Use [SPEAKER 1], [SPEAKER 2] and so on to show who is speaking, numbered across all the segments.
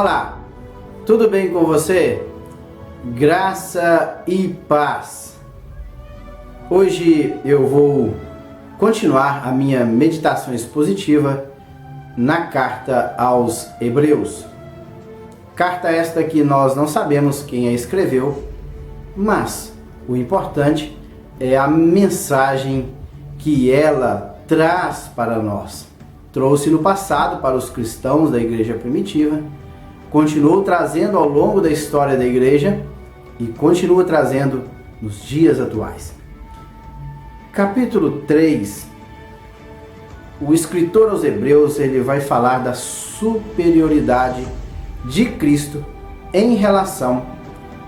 [SPEAKER 1] Olá, tudo bem com você? Graça e paz. Hoje eu vou continuar a minha meditação expositiva na carta aos Hebreus. Carta esta que nós não sabemos quem a escreveu, mas o importante é a mensagem que ela traz para nós. Trouxe no passado para os cristãos da igreja primitiva, continuou trazendo ao longo da história da igreja e continua trazendo nos dias atuais. Capítulo 3, o escritor aos Hebreus ele vai falar da superioridade de Cristo em relação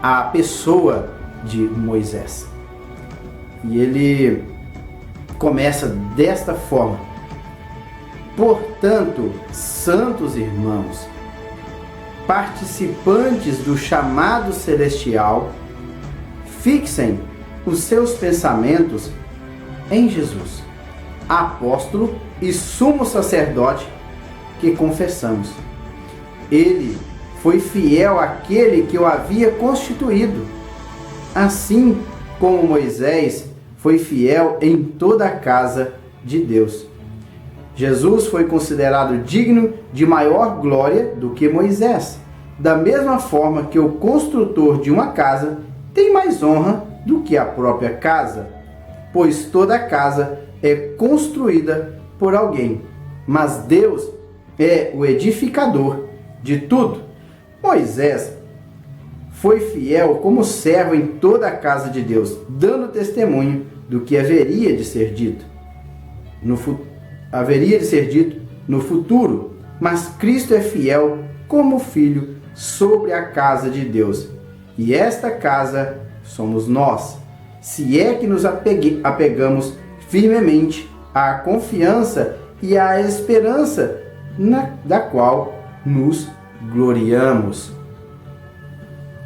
[SPEAKER 1] à pessoa de Moisés. E ele começa desta forma: portanto, santos irmãos, participantes do chamado celestial, fixem os seus pensamentos em Jesus, apóstolo e sumo sacerdote que confessamos. Ele foi fiel àquele que o havia constituído, assim como Moisés foi fiel em toda a casa de Deus. Jesus foi considerado digno de maior glória do que Moisés, da mesma forma que o construtor de uma casa tem mais honra do que a própria casa, pois toda casa é construída por alguém, mas Deus é o edificador de tudo. Moisés foi fiel como servo em toda a casa de Deus, dando testemunho do que haveria de ser dito no futuro, mas Cristo é fiel como filho sobre a casa de Deus. E esta casa somos nós, se é que nos apegamos firmemente à confiança e à esperança da qual nos gloriamos.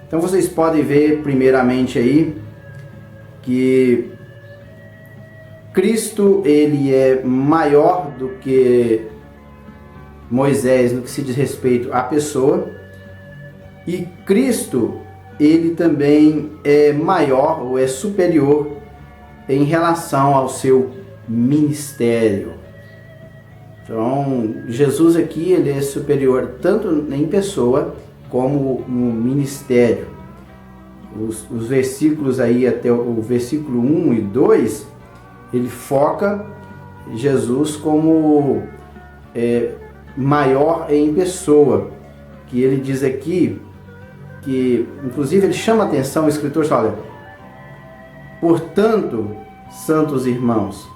[SPEAKER 1] Então vocês podem ver primeiramente aí que Cristo ele é maior do que Moisés no que se diz respeito à pessoa, e Cristo ele também é maior ou é superior em relação ao seu ministério. Então Jesus aqui ele é superior tanto em pessoa como no ministério. Os versículos aí até o versículo 1 e 2 ele foca Jesus como maior em pessoa, que ele diz aqui, que inclusive ele chama a atenção, o escritor fala: olha, portanto, santos irmãos,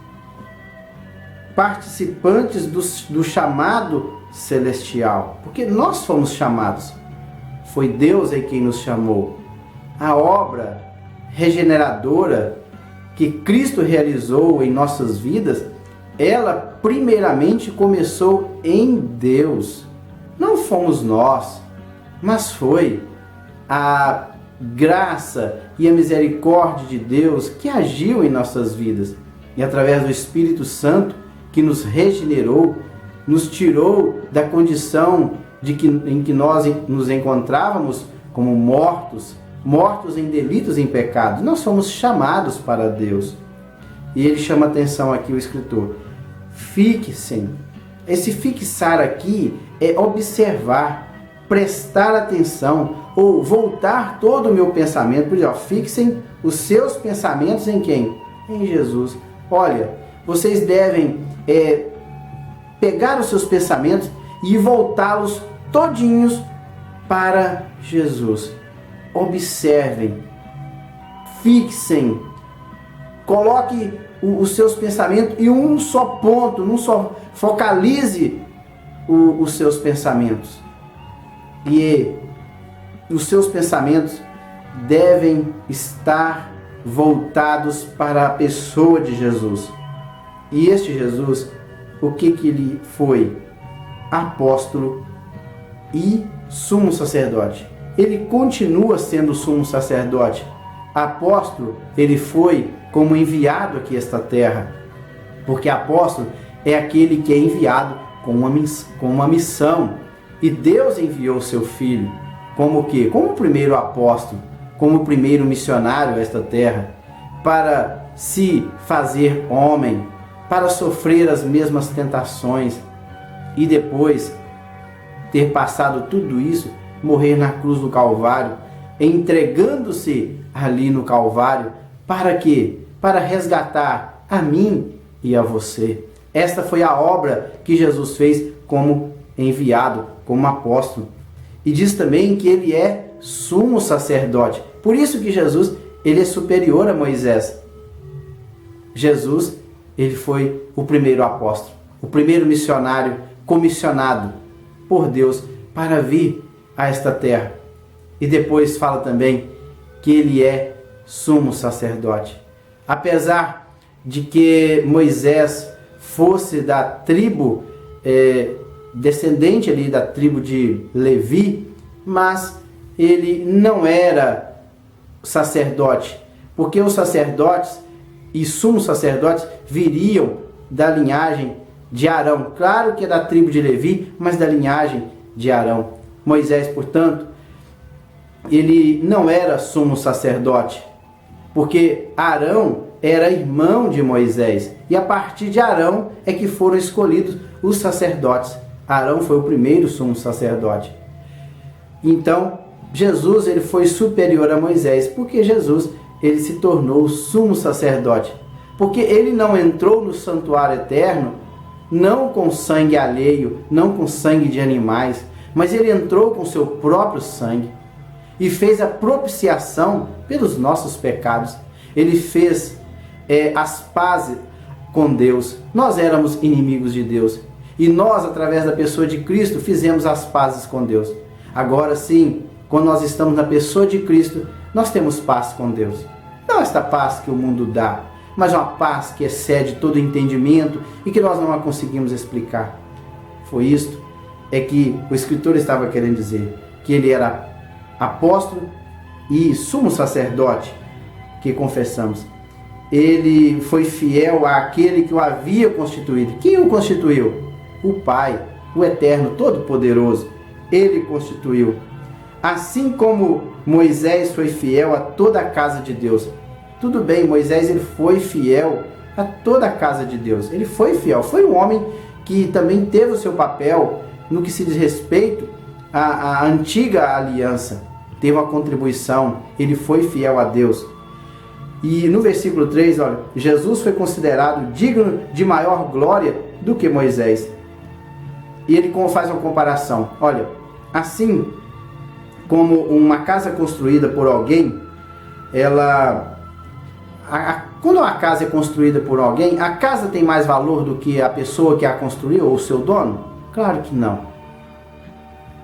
[SPEAKER 1] participantes do chamado celestial, porque nós fomos chamados, foi Deus quem nos chamou. A obra regeneradora que Cristo realizou em nossas vidas, ela primeiramente começou em Deus. Não fomos nós, mas foi a graça e a misericórdia de Deus que agiu em nossas vidas. E através do Espírito Santo que nos regenerou, nos tirou da condição em que nós nos encontrávamos como mortos em delitos e em pecados. Nós somos chamados para Deus. E ele chama atenção aqui, o escritor: fixem. Esse fixar aqui é observar, prestar atenção, ou voltar todo o meu pensamento. Por exemplo, fixem os seus pensamentos em quem? Em Jesus. Olha, vocês devem pegar os seus pensamentos e voltá-los todinhos para Jesus. Observem, fixem, coloque os seus pensamentos em um só ponto, focalize os seus pensamentos. E os seus pensamentos devem estar voltados para a pessoa de Jesus. E este Jesus, o que ele foi? Apóstolo e sumo sacerdote. Ele continua sendo sumo sacerdote. Apóstolo, ele foi como enviado aqui a esta terra. Porque apóstolo é aquele que é enviado com uma missão. E Deus enviou o seu Filho como o quê? Como o primeiro apóstolo, como o primeiro missionário a esta terra, para se fazer homem, para sofrer as mesmas tentações e depois ter passado tudo isso, morrer na cruz do Calvário, entregando-se ali no Calvário, para quê? Para resgatar a mim e a você. Esta foi a obra que Jesus fez como enviado, como apóstolo. E diz também que ele é sumo sacerdote. Por isso que Jesus, ele é superior a Moisés. Jesus, ele foi o primeiro apóstolo, o primeiro missionário comissionado por Deus para vir a esta terra. E depois fala também que ele é sumo sacerdote. Apesar de que Moisés fosse da tribo, descendente ali da tribo de Levi, mas ele não era sacerdote, porque os sacerdotes e sumos sacerdotes viriam da linhagem de Arão. Claro que é da tribo de Levi, mas da linhagem de Arão. Moisés, portanto, ele não era sumo sacerdote, porque Arão era irmão de Moisés, e a partir de Arão é que foram escolhidos os sacerdotes. Arão foi o primeiro sumo sacerdote. Então, Jesus, ele foi superior a Moisés, porque Jesus, ele se tornou sumo sacerdote, porque ele não entrou no santuário eterno, não com sangue alheio, não com sangue de animais, mas ele entrou com seu próprio sangue e fez a propiciação pelos nossos pecados. Ele fez as pazes com Deus. Nós éramos inimigos de Deus e nós, através da pessoa de Cristo, fizemos as pazes com Deus. Agora sim, quando nós estamos na pessoa de Cristo, nós temos paz com Deus. Não esta paz que o mundo dá, mas uma paz que excede todo entendimento e que nós não a conseguimos explicar. Foi isto que o escritor estava querendo dizer, que ele era apóstolo e sumo sacerdote, que confessamos. Ele foi fiel àquele que o havia constituído. Quem o constituiu? O Pai, o Eterno, Todo-Poderoso. Ele constituiu. Assim como Moisés foi fiel a toda a casa de Deus. Tudo bem, Moisés, ele foi fiel a toda a casa de Deus. Ele foi fiel. Foi um homem que também teve o seu papel no que se diz respeito à antiga aliança. Teve uma contribuição. Ele foi fiel a Deus. E no versículo 3, olha, Jesus foi considerado digno de maior glória do que Moisés. E ele faz uma comparação. Olha, assim como uma casa construída por alguém, quando uma casa é construída por alguém, a casa tem mais valor do que a pessoa que a construiu ou o seu dono? Claro que não.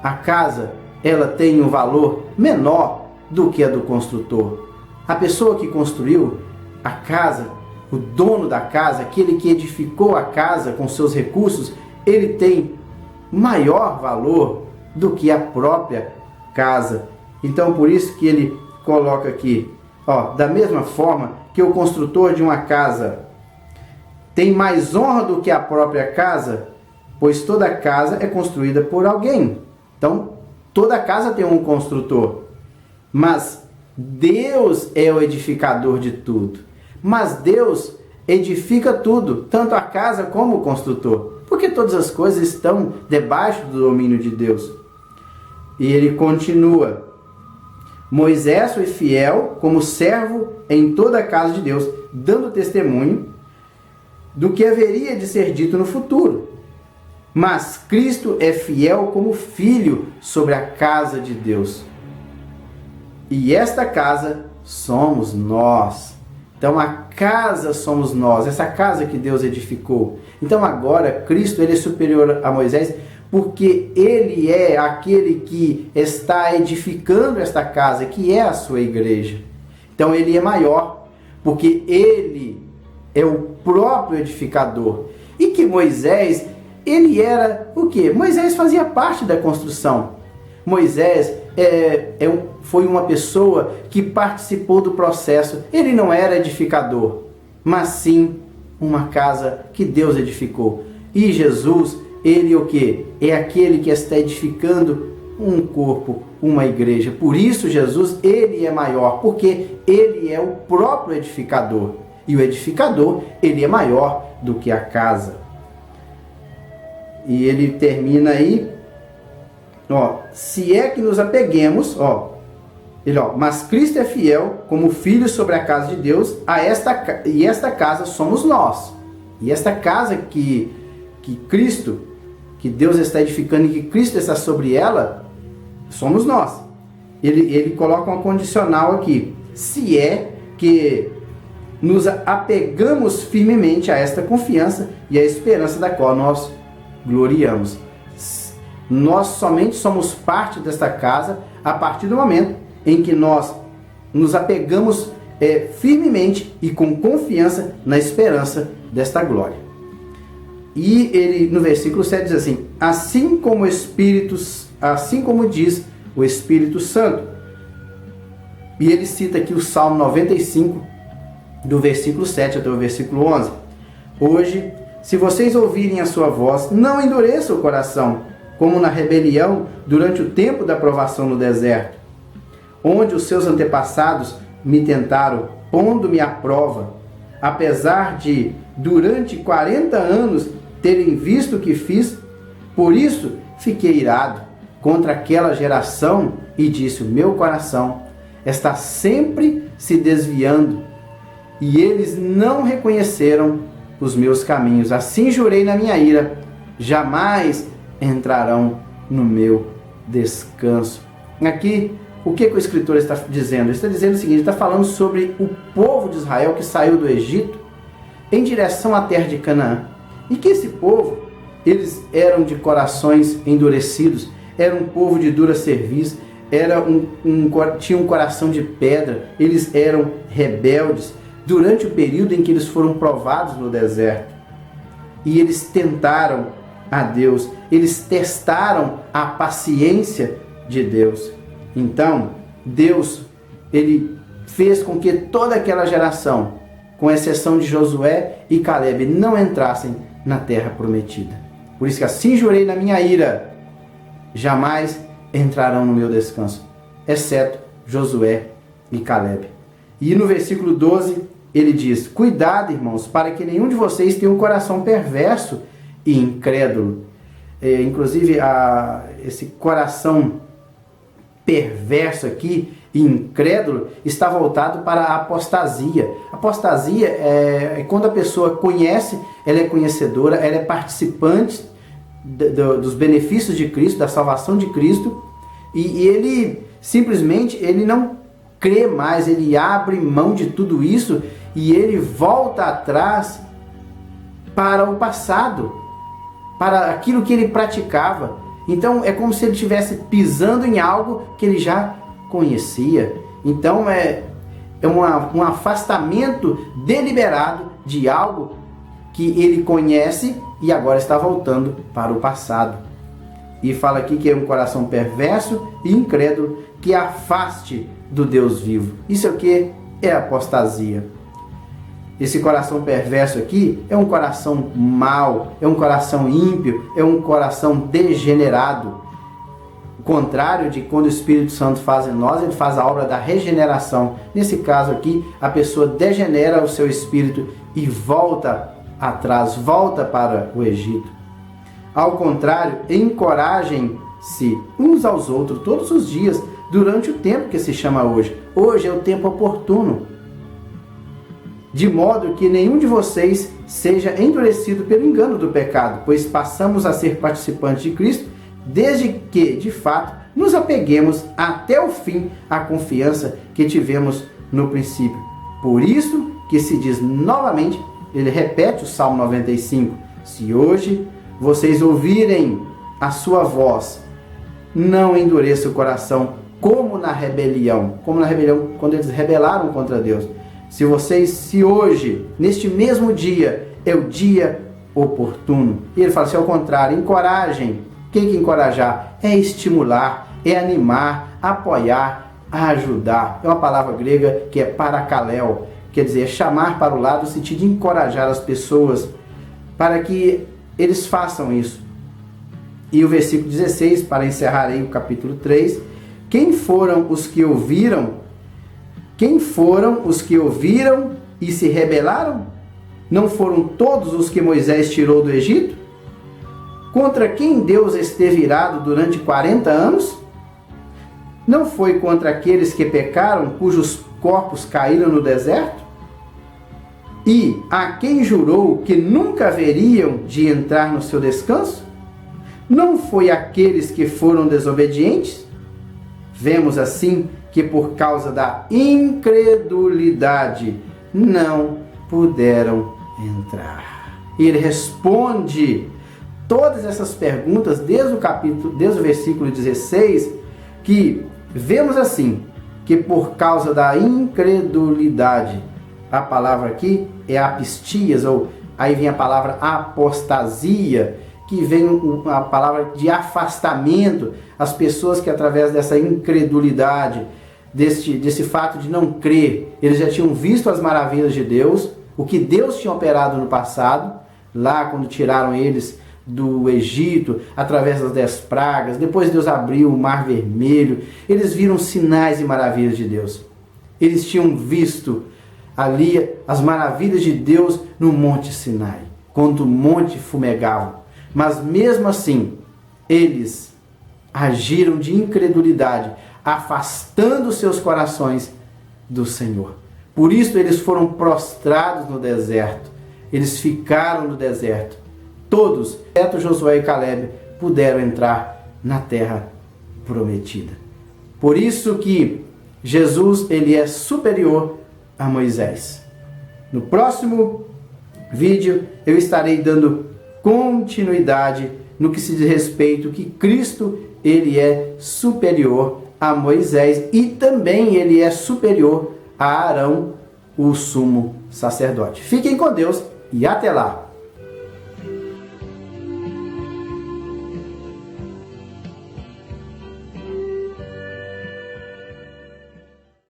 [SPEAKER 1] A casa, ela tem um valor menor do que a do construtor. A pessoa que construiu a casa, o dono da casa, aquele que edificou a casa com seus recursos, ele tem maior valor do que a própria casa. Então, por isso que ele coloca aqui, da mesma forma que o construtor de uma casa tem mais honra do que a própria casa, pois toda casa é construída por alguém. Então, toda casa tem um construtor, mas Deus é o edificador de tudo. Mas Deus edifica tudo, tanto a casa como o construtor, porque todas as coisas estão debaixo do domínio de Deus. E ele continua: Moisés foi fiel como servo em toda a casa de Deus, dando testemunho do que haveria de ser dito no futuro. Mas Cristo é fiel como filho sobre a casa de Deus. E esta casa somos nós. Então a casa somos nós, essa casa que Deus edificou. Então agora Cristo, ele é superior a Moisés, porque ele é aquele que está edificando esta casa, que é a sua igreja. Então ele é maior, porque ele é o próprio edificador. E que Moisés, ele era o quê? Moisés fazia parte da construção. Moisés foi uma pessoa que participou do processo. Ele não era edificador, mas sim uma casa que Deus edificou. E Jesus, ele o quê? É aquele que está edificando um corpo, uma igreja. Por isso Jesus, ele é maior, porque ele é o próprio edificador. E o edificador, ele é maior do que a casa. E ele termina aí, se é que nos apeguemos, mas Cristo é fiel como filho sobre a casa de Deus, e esta casa somos nós. E esta casa que Cristo, que Deus está edificando e que Cristo está sobre ela, somos nós. Ele coloca uma condicional aqui. Se é que nos apegamos firmemente a esta confiança e a esperança da qual nós gloriamos. Nós somente somos parte desta casa a partir do momento em que nós nos apegamos firmemente e com confiança na esperança desta glória. E ele no versículo 7 diz assim: assim como diz o Espírito Santo. E ele cita aqui o Salmo 95, do versículo 7 até o versículo 11. Hoje, se vocês ouvirem a sua voz, não endureçam o coração, como na rebelião durante o tempo da provação no deserto, onde os seus antepassados me tentaram, pondo-me à prova, apesar de, durante 40 anos, terem visto o que fiz. Por isso, fiquei irado contra aquela geração e disse: o meu coração está sempre se desviando, e eles não reconheceram os meus caminhos. Assim jurei na minha ira, jamais entrarão no meu descanso. Aqui, o que o escritor está dizendo? Ele está dizendo o seguinte: está falando sobre o povo de Israel que saiu do Egito em direção à terra de Canaã. E que esse povo, eles eram de corações endurecidos, era um povo de dura cerviz, tinha um coração de pedra, eles eram rebeldes durante o período em que eles foram provados no deserto. E eles tentaram a Deus, eles testaram a paciência de Deus. Então, Deus, ele fez com que toda aquela geração, com exceção de Josué e Caleb, não entrassem na terra prometida. Por isso que assim jurei na minha ira, jamais entrarão no meu descanso, exceto Josué e Caleb. E no versículo 12, ele diz: cuidado, irmãos, para que nenhum de vocês tenha um coração perverso e incrédulo. Inclusive, esse coração perverso aqui, incrédulo, está voltado para a apostasia. Apostasia é quando a pessoa conhece, ela é conhecedora, ela é participante dos benefícios de Cristo, da salvação de Cristo, e ele simplesmente ele não crê mais, ele abre mão de tudo isso e ele volta atrás para o passado, para aquilo que ele praticava. Então é como se ele estivesse pisando em algo que ele já conhecia. Então é um afastamento deliberado de algo que ele conhece e agora está voltando para o passado. E fala aqui que é um coração perverso e incrédulo que afaste do Deus vivo. Isso é o que? É apostasia. Esse coração perverso aqui é um coração mau, é um coração ímpio, é um coração degenerado. O contrário de quando o Espírito Santo faz em nós, ele faz a obra da regeneração. Nesse caso aqui, a pessoa degenera o seu espírito e volta atrás, volta para o Egito. Ao contrário, encorajem-se uns aos outros todos os dias, durante o tempo que se chama hoje. Hoje é o tempo oportuno, de modo que nenhum de vocês seja endurecido pelo engano do pecado, pois passamos a ser participantes de Cristo, desde que, de fato, nos apeguemos até o fim à confiança que tivemos no princípio. Por isso que se diz novamente, ele repete o Salmo 95, se hoje vocês ouvirem a sua voz, não endureça o coração como na rebelião, quando eles rebelaram contra Deus. Se hoje, neste mesmo dia, é o dia oportuno. E ele fala assim, ao contrário, encorajem. O que é encorajar? É estimular, é animar, apoiar, ajudar. É uma palavra grega que é parakaléu, quer dizer, chamar para o lado no sentido de encorajar as pessoas para que eles façam isso. E o versículo 16, para encerrar aí o capítulo 3, quem foram os que ouviram? Quem foram os que ouviram e se rebelaram? Não foram todos os que Moisés tirou do Egito? Contra quem Deus esteve irado durante 40 anos? Não foi contra aqueles que pecaram, cujos corpos caíram no deserto? E a quem jurou que nunca haveriam de entrar no seu descanso? Não foi aqueles que foram desobedientes? Vemos assim que por causa da incredulidade não puderam entrar. E ele responde todas essas perguntas desde o versículo 16, que vemos assim, que por causa da incredulidade, a palavra aqui é apistias, ou aí vem a palavra apostasia, que vem a palavra de afastamento, as pessoas que através dessa incredulidade, desse fato de não crer, eles já tinham visto as maravilhas de Deus, o que Deus tinha operado no passado, lá quando tiraram eles do Egito, através das 10 pragas, depois Deus abriu o Mar Vermelho, eles viram sinais e maravilhas de Deus. Eles tinham visto ali as maravilhas de Deus no Monte Sinai, quando o monte fumegava. Mas mesmo assim, eles agiram de incredulidade, afastando seus corações do Senhor. Por isso eles foram prostrados no deserto. Eles ficaram no deserto. Todos, exceto Josué e Caleb, puderam entrar na terra prometida. Por isso que Jesus, ele é superior a Moisés. No próximo vídeo eu estarei dando continuidade no que se diz respeito que Cristo, ele é superior a Moisés e também ele é superior a Arão, o sumo sacerdote. Fiquem com Deus e até lá!